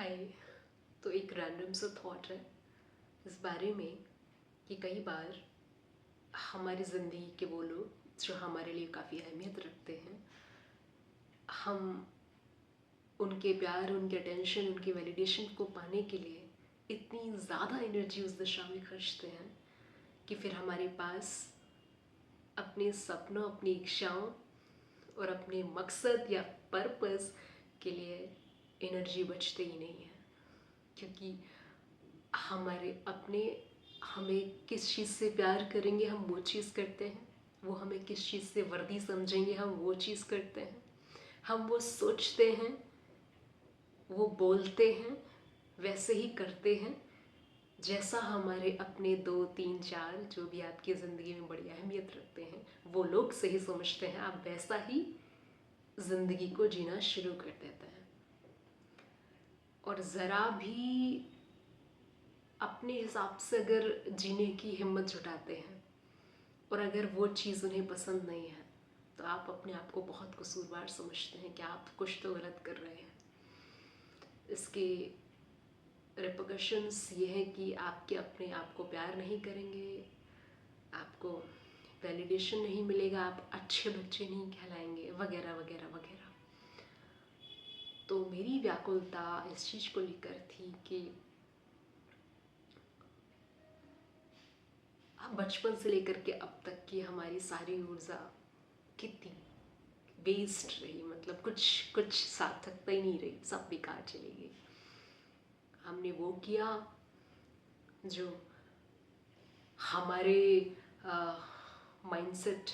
हाय। तो एक रैंडम सा थॉट है इस बारे में कि कई बार हमारी ज़िंदगी के वो लोग जो हमारे लिए काफ़ी अहमियत रखते हैं, हम उनके प्यार, उनके अटेंशन, उनके वैलिडेशन को पाने के लिए इतनी ज़्यादा एनर्जी उस दिशा में खर्चते हैं कि फिर हमारे पास अपने सपनों, अपनी इच्छाओं और अपने मकसद या पर्पस के लिए एनर्जी बचते ही नहीं है। क्योंकि हमारे अपने हमें किस चीज़ से प्यार करेंगे हम वो चीज़ करते हैं, वो हमें किस चीज़ से वर्दी समझेंगे हम वो चीज़ करते हैं, हम वो सोचते हैं, वो बोलते हैं, वैसे ही करते हैं जैसा हमारे अपने 2 3 4 जो भी आपकी ज़िंदगी में बड़ी अहमियत रखते हैं वो लोग सही समझते हैं। आप वैसा ही ज़िंदगी को जीना शुरू कर देते हैं और ज़रा भी अपने हिसाब से अगर जीने की हिम्मत जुटाते हैं और अगर वो चीज़ उन्हें पसंद नहीं है तो आप अपने आप को बहुत कसूरवार समझते हैं कि आप कुछ तो गलत कर रहे हैं। इसके रिपरकशंस ये हैं कि आपके अपने आप को प्यार नहीं करेंगे, आपको वैलिडेशन नहीं मिलेगा, आप अच्छे बच्चे नहीं कहलाएंगे, वगैरह वगैरह वगैरह। तो मेरी व्याकुलता इस चीज़ को लेकर थी कि बचपन से लेकर के अब तक की हमारी सारी ऊर्जा कितनी वेस्ट रही, मतलब कुछ कुछ सार्थकता ही नहीं रही, सब बेकार चली गई। हमने वो किया जो हमारे माइंडसेट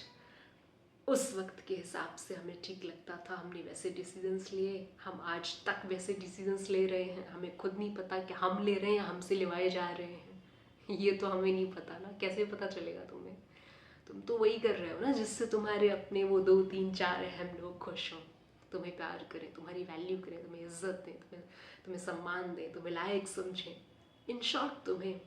उस वक्त के हिसाब से हमें ठीक लगता था, हमने वैसे डिसीजंस लिए। हम आज तक वैसे डिसीजंस ले रहे हैं, हमें खुद नहीं पता कि हम ले रहे हैं या हमसे लिवाए जा रहे हैं। ये तो हमें नहीं पता ना, कैसे पता चलेगा तुम्हें? तुम तो वही कर रहे हो ना जिससे तुम्हारे अपने वो 2 3 4 अहम लोग खुश हों, तुम्हें प्यार करें, तुम्हारी वैल्यू करें, तुम्हें इज्जत दें, तुम्हें तुम्हें सम्मान दें, तुम्हें लायक समझें। इन शॉर्ट तुम्हें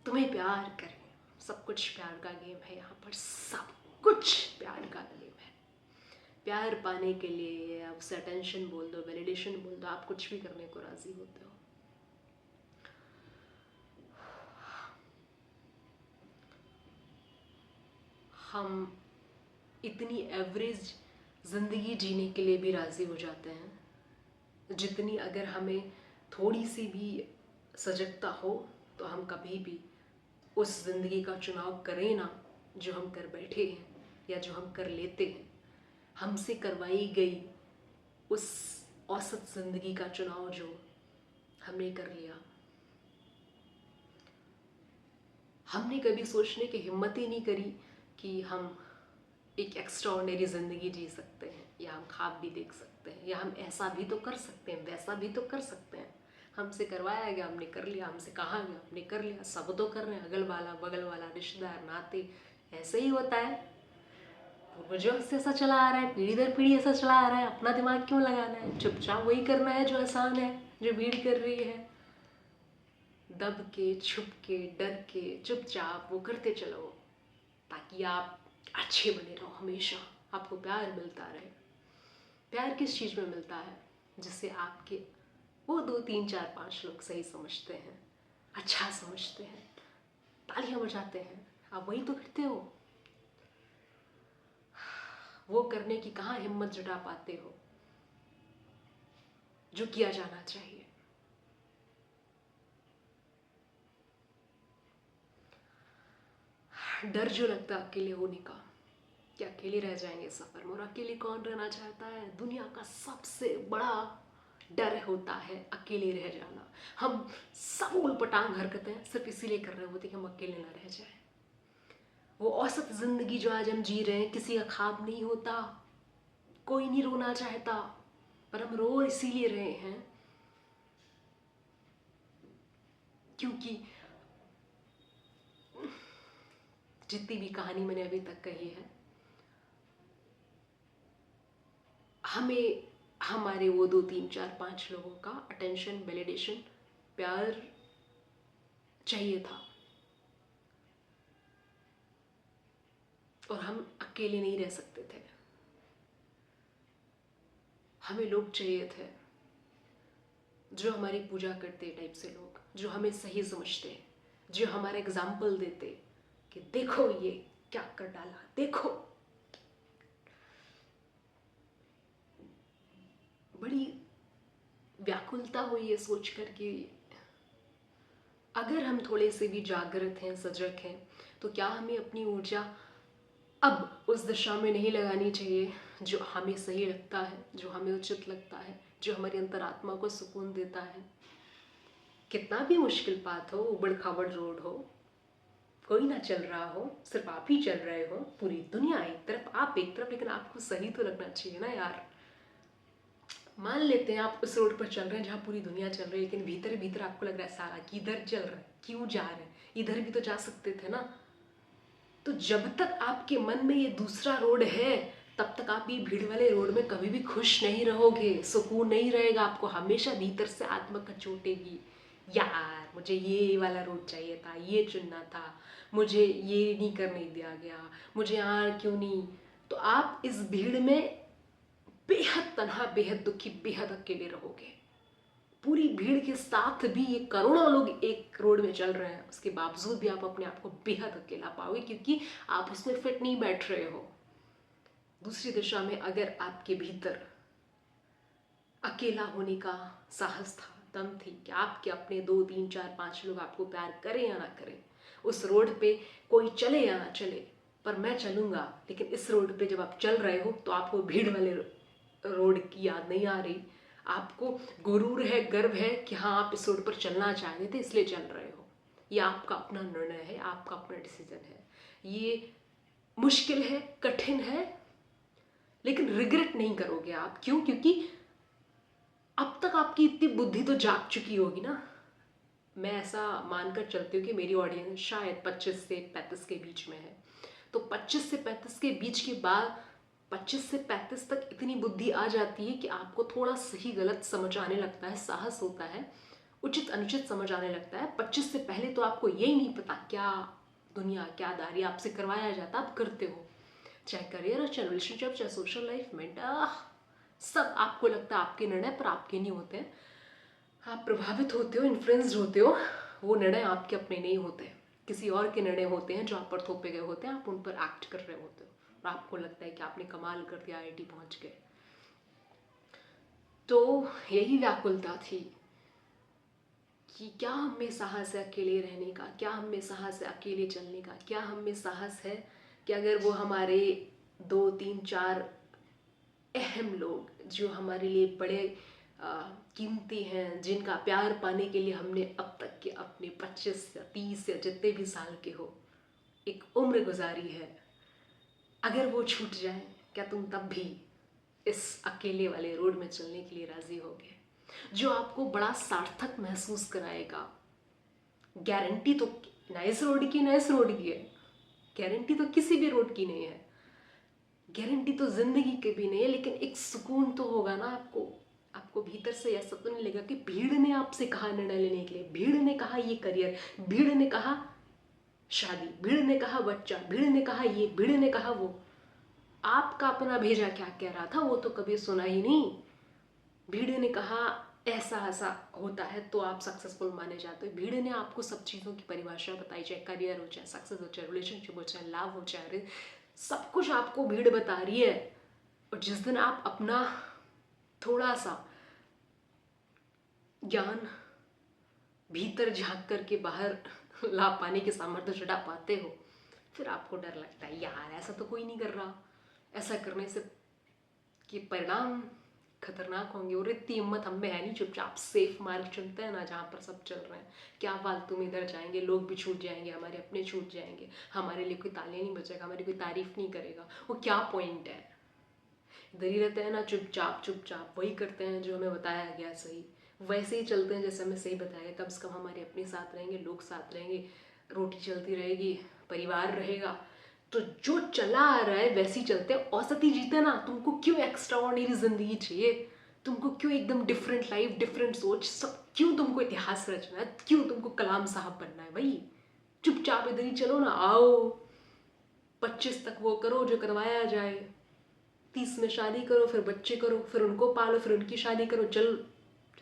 तुम्हें प्यार करें। सब कुछ प्यार का गेम है यहाँ पर, सब कुछ प्यार का गेम है। प्यार पाने के लिए आप उसे अटेंशन बोल दो, वैलिडेशन बोल दो, आप कुछ भी करने को राजी होते हो। हम इतनी एवरेज ज़िंदगी जीने के लिए भी राज़ी हो जाते हैं जितनी अगर हमें थोड़ी सी भी सजगता हो तो हम कभी भी उस ज़िंदगी का चुनाव करें ना जो हम कर बैठे हैं या जो हम कर लेते हैं। हमसे करवाई गई उस औसत ज़िंदगी का चुनाव जो हमने कर लिया, हमने कभी सोचने की हिम्मत ही नहीं करी कि हम एक एक्स्ट्राऑर्डिनरी ज़िंदगी जी सकते हैं, या हम ख्वाब भी देख सकते हैं, या हम ऐसा भी तो कर सकते हैं, वैसा भी तो कर सकते हैं। हमसे करवाया गया, हमने कर लिया, हमसे कहा गया, हमने कर लिया। सब तो कर रहे हैं, अगल वाला बगल वाला रिश्तेदार नाते, ऐसे ही होता है। पूर्वजों से ऐसा चला आ रहा है, पीढ़ी दर पीढ़ी ऐसा चला आ रहा है। अपना दिमाग क्यों लगाना है? चुपचाप वही करना है जो आसान है, जो भीड़ कर रही है। दब के, छुप के, डर के, चुपचाप वो करते चलो ताकि आप अच्छे बने रहो, हमेशा आपको प्यार मिलता रहे। प्यार किस चीज़ में मिलता है? जिससे आपके वो 2 3 4 5 लोग सही समझते हैं, अच्छा समझते हैं, तालियां बजाते हैं। आप वही तो करते हो। वो करने की कहाँ हिम्मत जुटा पाते हो जो किया जाना चाहिए। डर जो लगता है अकेले होने का, कि अकेले रह जाएंगे सफ़र में, और अकेले कौन रहना चाहता है? दुनिया का सबसे बड़ा डर होता है अकेले रह जाना। हम सब उलपटांग हरकतें सिर्फ इसीलिए कर रहे होते कि हम अकेले ना रह जाएं। वो औसत ज़िंदगी जो आज हम जी रहे हैं किसी का ख्वाब नहीं होता, कोई नहीं रोना चाहता, पर हम रो इसीलिए रहे हैं क्योंकि जितनी भी कहानी मैंने अभी तक कही है, हमें हमारे वो 2 3 4 5 लोगों का अटेंशन, वैलिडेशन, प्यार चाहिए था, और हम अकेले नहीं रह सकते थे। हमें लोग चाहिए थे जो हमारी पूजा करते टाइप से लोग, जो हमें सही समझते, जो हमारा एग्जाम्पल देते कि देखो ये क्या कर डाला, देखो। बड़ी व्याकुलता हुई है सोचकर कि अगर हम थोड़े से भी जागृत हैं, सजग हैं, तो क्या हमें अपनी ऊर्जा अब उस दिशा में नहीं लगानी चाहिए जो हमें सही लगता है, जो हमें उचित लगता है, जो हमारी अंतरात्मा को सुकून देता है। कितना भी मुश्किल पाथ हो, उबड़ खाबड़ रोड हो, कोई ना चल रहा हो, सिर्फ आप ही चल रहे हो, पूरी दुनिया एक तरफ, आप एक तरफ, लेकिन आपको सही तो लगना चाहिए ना यार। मान लेते हैं आप उस रोड पर चल रहे हैं जहाँ पूरी दुनिया चल रही है, लेकिन भीतर भीतर आपको लग रहा है साला कि इधर चल रहा है, क्यों जा रहे हैं, इधर भी तो जा सकते थे ना। तो जब तक आपके मन में ये दूसरा रोड है, तब तक आप ये भीड़ वाले रोड में कभी भी खुश नहीं रहोगे, सुकून नहीं रहेगा आपको। हमेशा भीतर से आत्मा कचोटेगी, यार मुझे ये वाला रोड चाहिए था, ये चुनना था, मुझे ये नहीं करने दिया गया, मुझे यहाँ क्यों नहीं। तो आप इस भीड़ में बेहद तन्हा, बेहद दुखी, बेहद अकेले रहोगे। पूरी भीड़ के साथ भी ये करोड़ों लोग एक रोड में चल रहे हैं, उसके बावजूद भी आप अपने आप को बेहद अकेला पाओगे, क्योंकि आप उसमें फिट नहीं बैठ रहे हो। दूसरी दिशा में अगर आपके भीतर अकेला होने का साहस था, दम थी कि आपके अपने 2, 3, 4, 5 लोग आपको प्यार करें या ना करें, उस रोड पे कोई चले या ना चले, पर मैं चलूँगा। लेकिन इस रोड पे जब आप चल रहे हो तो आपको भीड़ वाले रोड की याद नहीं आ रही, आपको गुरूर है, गर्व है कि हाँ आप इस रोड पर चलना चाहते थे इसलिए चल रहे हो। ये आपका अपना निर्णय है, आपका अपना डिसीजन है। ये मुश्किल है, कठिन है, लेकिन रिग्रेट नहीं करोगे आप। क्यों? क्योंकि अब तक आपकी इतनी बुद्धि तो जाग चुकी होगी ना। मैं ऐसा मानकर चलती हूँ कि मेरी ऑडियंस शायद 25 से 35 के बीच में है। तो 25 से 35 के बीच के बाद 25 से 35 तक इतनी बुद्धि आ जाती है कि आपको थोड़ा सही गलत समझ आने लगता है, साहस होता है, उचित अनुचित समझ आने लगता है। 25 से पहले तो आपको यही नहीं पता क्या दुनिया, क्या दारी आपसे करवाया जाता, आप करते हो, चाहे करियर हो, चाहे रिलेशनशिप, चाहे सोशल लाइफ में, सब आपको लगता है आपके निर्णय, पर आपके नहीं होते हैं। आप प्रभावित होते हो, इन्फ्लुएंस्ड होते हो, वो निर्णय आपके अपने नहीं होते, किसी और के निर्णय होते हैं जो आप पर थोपे गए होते हैं, आप उन पर एक्ट कर रहे होते हो और आपको लगता है कि आपने कमाल कर दिया, IIT पहुंच गए। तो यही व्याकुलता थी कि क्या हम में साहस है अकेले रहने का, क्या हम में साहस है अकेले चलने का, क्या हम में साहस है कि अगर वो हमारे 2, 3, 4 अहम लोग जो हमारे लिए बड़े कीमती हैं, जिनका प्यार पाने के लिए हमने अब तक के अपने 25 या 30 या जितने भी साल के हो एक उम्र गुजारी है, अगर वो छूट जाए, क्या तुम तब भी इस अकेले वाले रोड में चलने के लिए राजी होगे, जो आपको बड़ा सार्थक महसूस कराएगा? गारंटी तो ना इस रोड की ना इस रोड की है, गारंटी तो किसी भी रोड की नहीं है, गारंटी तो जिंदगी की भी नहीं है, लेकिन एक सुकून तो होगा ना आपको। आपको भीतर से ऐसा तो नहीं लगेगा कि भीड़ ने आपसे कहा निर्णय लेने के लिए, भीड़ ने कहा ये करियर, भीड़ ने कहा शादी, भीड़ ने कहा बच्चा, भीड़ ने कहा ये, भीड़ ने कहा वो। आपका अपना भेजा क्या कह रहा था वो तो कभी सुना ही नहीं। भीड़ ने कहा ऐसा ऐसा होता है तो आप सक्सेसफुल माने जाते हो। भीड़ ने आपको सब चीज़ों की परिभाषा बताई, चाहे करियर हो, चाहे सक्सेस हो, चाहे रिलेशनशिप हो, चाहे लाभ हो, चाहे सब कुछ आपको भीड़ बता रही है। और जिस दिन आप अपना थोड़ा सा ज्ञान भीतर झांक करके बाहर ला पाने के सामर्थ्य चढ़ा पाते हो, फिर आपको डर लगता है यार ऐसा तो कोई नहीं कर रहा, ऐसा करने से कि परिणाम खतरनाक होंगे। और इतनी हिम्मत हम में है नहीं, चुपचाप सेफ मार्ग चुनते हैं ना जहाँ पर सब चल रहे हैं। क्या फालतू में इधर जाएंगे, लोग भी छूट जाएंगे, हमारे अपने छूट जाएंगे, हमारे लिए कोई तालियां नहीं बचेगा, हमारी कोई तारीफ नहीं करेगा, वो क्या पॉइंट है। इधर ही रहते हैं ना चुपचाप चुपचाप, वही करते हैं जो हमें बताया गया सही, वैसे ही चलते हैं जैसे हमें सही बताया गया। कम से कम हमारे अपने साथ रहेंगे, लोग साथ रहेंगे, रोटी चलती रहेगी, परिवार रहेगा। तो जो चला आ रहा है वैसे ही चलते हैं, औसत ही जीते ना। तुमको क्यों एक्स्ट्रा ऑर्डिनरी जिंदगी चाहिए, तुमको क्यों एकदम डिफरेंट लाइफ, डिफरेंट सोच, सब क्यों तुमको इतिहास रचना है, क्यों तुमको कलाम साहब बनना है? भाई चुपचाप इधर ही चलो ना। आओ 25 तक वो करो जो करवाया जाए, 30 में शादी करो, फिर बच्चे करो, फिर उनको पालो, फिर उनकी शादी करो, चल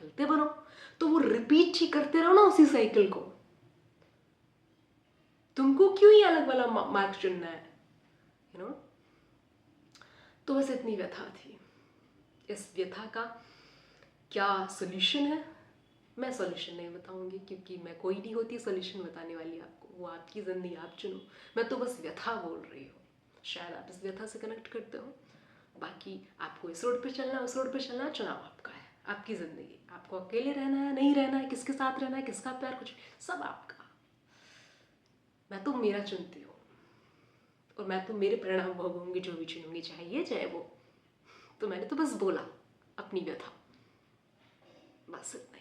चलते बनो। तो वो रिपीट ही करते रहो ना उसी साइकिल को। तुमको क्यों ही अलग वाला मार्ग चुनना है, यू नो। तो बस इतनी व्यथा थी। इस व्यथा का क्या सोल्यूशन है, मैं सोल्यूशन नहीं बताऊंगी, क्योंकि मैं कोई नहीं होती सोल्यूशन बताने वाली आपको। वो आपकी ज़िंदगी, आप चुनो। मैं तो बस व्यथा बोल रही हूँ, शायद आप इस व्यथा से कनेक्ट करते हो। बाकी आपको इस रोड पे चलना, उस रोड पे चलना, चुनाव आपका है, आपकी ज़िंदगी। आपको अकेले रहना है, नहीं रहना है, किसके साथ रहना है, किसका प्यार, कुछ सब आपका। मैं तो मेरा चुनती हूँ, और मैं तो मेरे परिणाम भोगूंगी जो भी चुनूंगी, चाहे ये चाहे वो। तो मैंने तो बस बोला अपनी व्यथा, बस इतना ही।